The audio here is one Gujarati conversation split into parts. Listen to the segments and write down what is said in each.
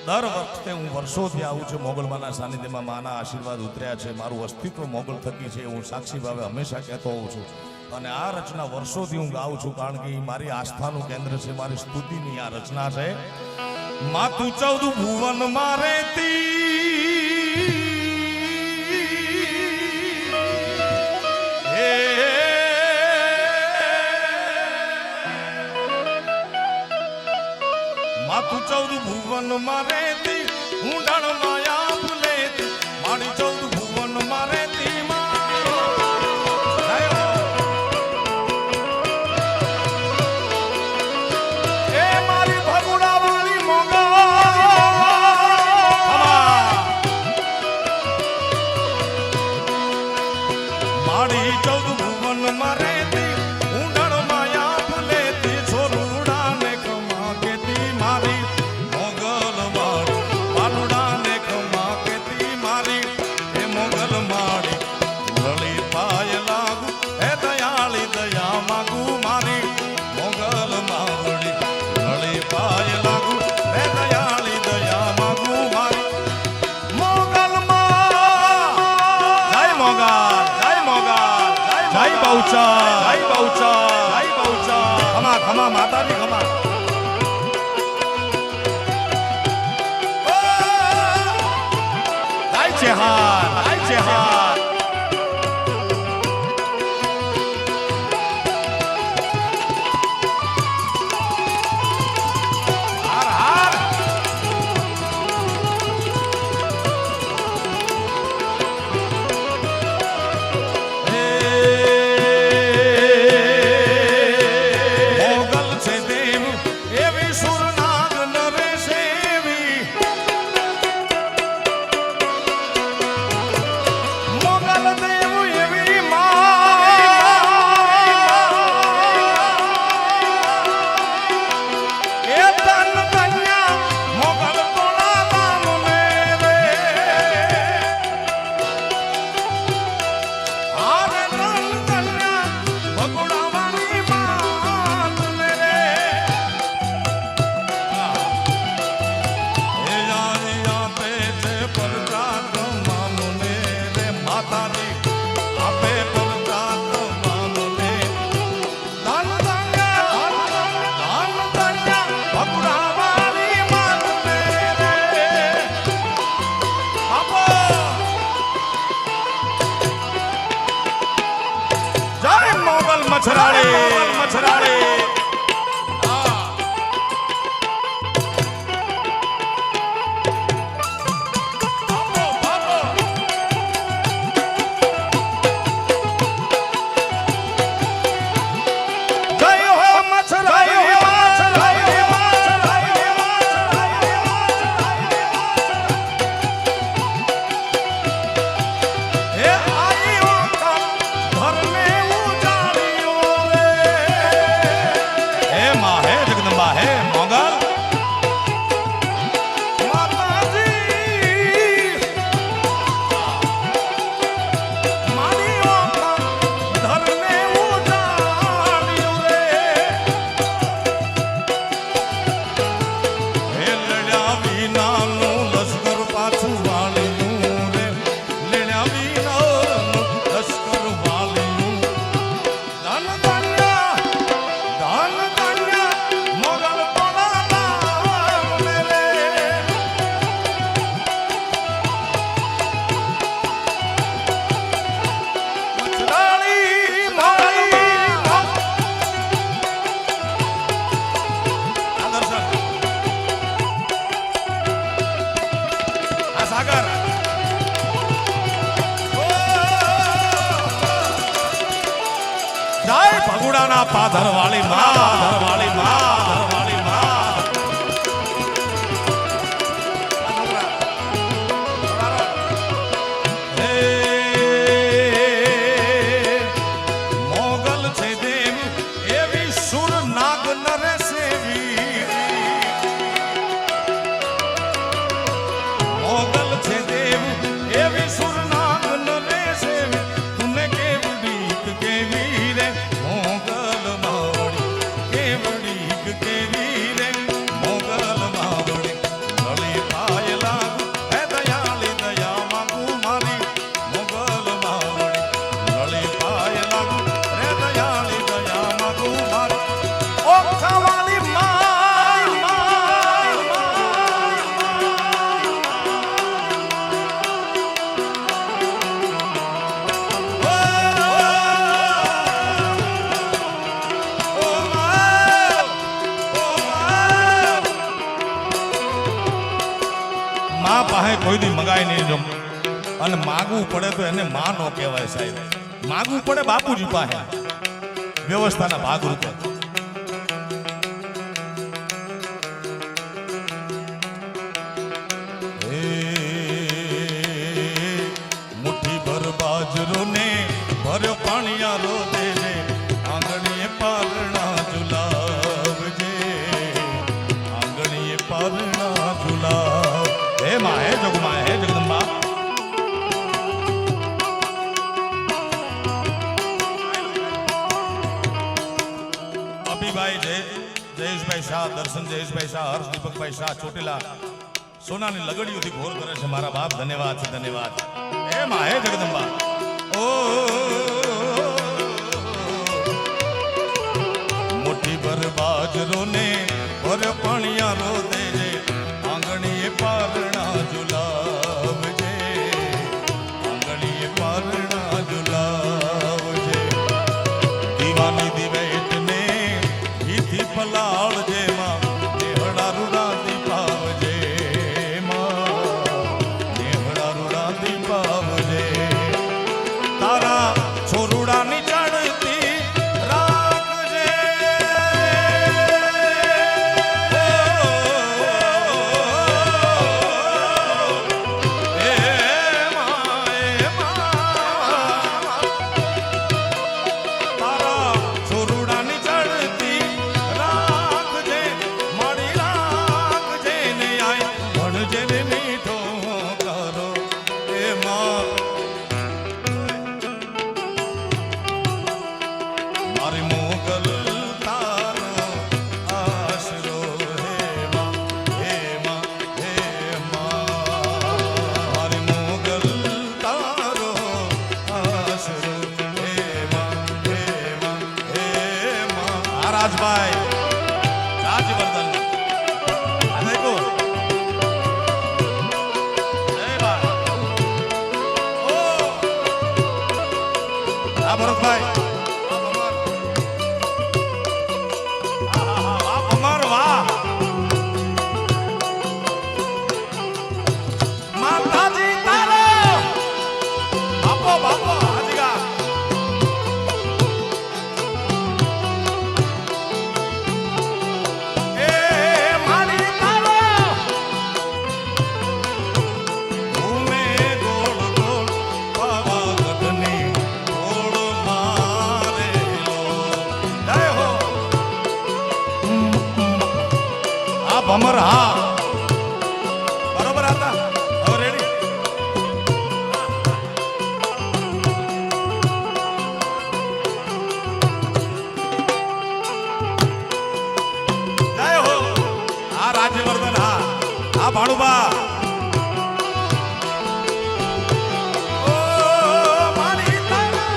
દર વખતે હું વર્ષોથી આવું છું મોગલમાના સાનિધ્યમાં માના આશીર્વાદ ઉતર્યા છે મારું અસ્તિત્વ મોગલ થકી છે હું સાક્ષી ભાવે હંમેશા કહેતો હોઉં છું અને આ રચના વર્ષોથી હું ગાઉં છું કારણ કે મારી આસ્થાનું કેન્દ્ર છે મારી સ્તુતિની આ રચના છે માતું 14 ભુવન મારે માતું 14 ભુવન મારે ઊંડાણ માયા ભૂલે મારી 14 ભુવન મારે એ મારી ભગુડા વાળી મોગા મારી 14 ભુવન મારે ઊંડાણ માયા ભૂલે છોરુડા ને કમા કેતી મારી મોગલ મારી પાલુડા ને કમા કેતી મારી એ મોગલ મારી લળી પાય લાગુ હે દયાળી દયા માગુ મારી મોગલ માવડી લળી પાય લાગુ હે દયાળી દયા માગુ મારી મોગલ માં જય મોગલ જય મોગલ જય બહુચા જય બહુચા જય બહુચા ખમા ખમા માતાજી ખમા જય ચેહાર જય ચેહાર હાર હાર મોગલ છે દેવ એવી સુરનાગ નરેશ એવી મોગલ દેવ એવી એ તન કન્યા મોગલ તોલા નામ રે આરે તન કન્યા ભગુડા વાળી માત રે એ જાની આપે છે પરદાત મામુને રે માતા રે આપે પરદાત મામુને ધન કન્યા ભગુડા વાળી માત રે આપો જય મોગલ મછરાળી મછરાળી બાપો બાપો જય હો મછરાળી હે આયો ઘરને ઉજાડ્યો રે હે માં હે જગદંબા હે મોગલ માતાજી મારી ઘરને ઉજાડ્યો રે હે લડ્યા વિનાનું લશ્કર પાછું વાળ્યું રે લડ્યા વિનાનું લશ્કર વાળ્યું ધન કન્યા મોગલ તોલા નામ રે મછરાળી મારી આ દર્શન આ સાગર જય ભગુડાના પાધર વાળી માં વાળી માં વાળી માં હે મોગલ છે દેવ એવી સુર નાગ નરેશ એવી મોગલ છે દેવ એવી સુર નાગ નરેશ એવી તુને કેવડી કેવી રે મોગલ માવડી કેવડી માં પાસે કોઈ દી મગાય નહીં જમ અને માગવું પડે તો એને માં નો કહેવાય સાહેબ માગવું પડે બાપુજી પાસે વ્યવસ્થાના ભાગરૂપે મુઠ્ઠી ભર બાજરો ને ભર પાણીયારો દેજે આંગણીએ પારણા ઝુલાવજે આંગણીએ પારણા ઝુલાવ હે માં હે જગમાં હે જગદંબા અભિભાઈ જયેશભાઈ શાહ દર્શન જયેશભાઈ શાહ હર્ષ દીપકભાઈ શાહ ચોટીલા સોનાની લગડીઓથી ઘોર કરે છે મારા બાપ ધન્યવાદ છે ધન્યવાદ હે માં હે જગદંબા ઓ મુઠ્ઠી ભર બાજરો ને ભર પાણીયારો દેજે આંગણીએ પારણા ઝુલાવજે આંગણીએ પારણા ઝુલાવજે દીવાની દિવેટ ને ઘીથી પલાળજે માં નેહડા રૂડા દીપાવજે માં નેહડા રૂડા દીપાવજે તારા છોરુડાની ચડતી રાખજે તારા છોરુડાની ચડતી રાખજે મળી રાખજે ને આય ભણજે ને મીઠો કરો એ માં મારી મોગલ તારો આશરો હે માં મારી મોગલ તારો આશરો હે માં આ રાજભાઈ રાજવર્ધન આ દેખો જય બા ઓ આ ભરતભાઈ અમર વાહ માતાજી તારો બાપો બાપો હાજીગા એ મારી તારો ઘૂમે ગોળ ગોળ પાવાગઢની ગોળ મારેલો જય હો આ ભમર હા બરોબર હતા હવે રેડી જય હો આ રાજ્યવર્ધન હા આ ભાણુબા ઓ મારી તારા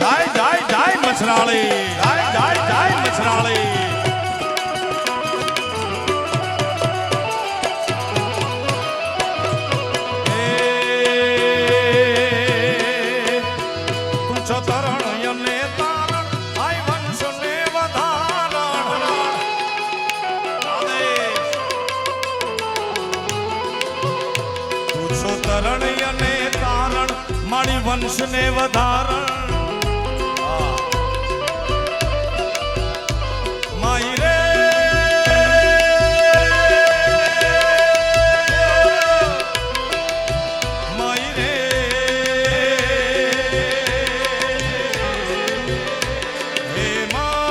જાય જાય જાય મછરાળી જાય જાય જાય મછરાળી તું છો તરણ અને તારણ આય વંશને વધારણ તું છો તરણ અને તારણ મારી વંશને વધારણ માઈ રે માઈ રે હે માં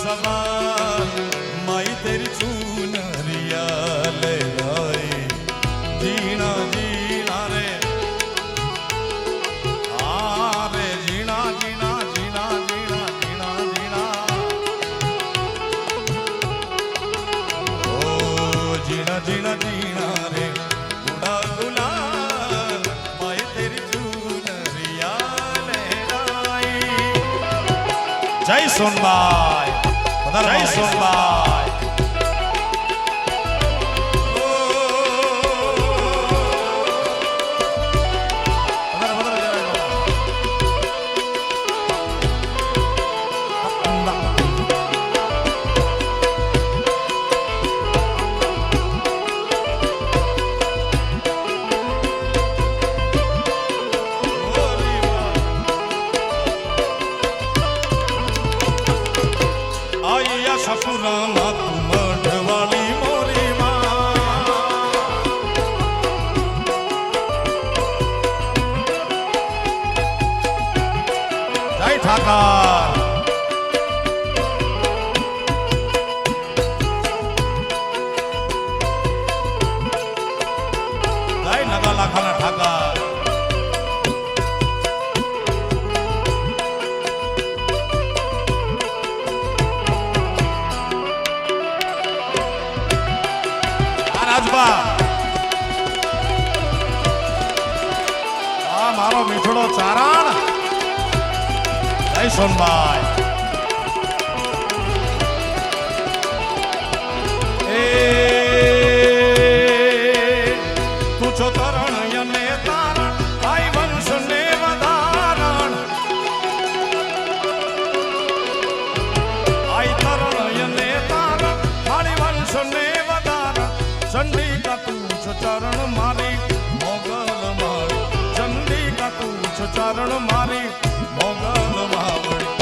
सवार माई तेरी चूनरिया ले आई जीना जीना रे आरे जीना जीना जीना जीना जीना जीना ओ जीना जीना जीना रे गुड़ा गुलाल माई तेरी चूनरिया ले आई जय सोनबाई जय सोनबाई सपुराना तू मढ़वाली मोरी माँ जय ठाकर जय नगाला खाना ठाकर मारो मीठड़ो चारण जय सोनबाई तू छो तरण यने तारण आई वंश ने वधारण आई तरण यने तारण आई वंश ने वधारण चंडी का तू छो चरण मारी मोगल मारी चरण मारी मोगल मावड़ी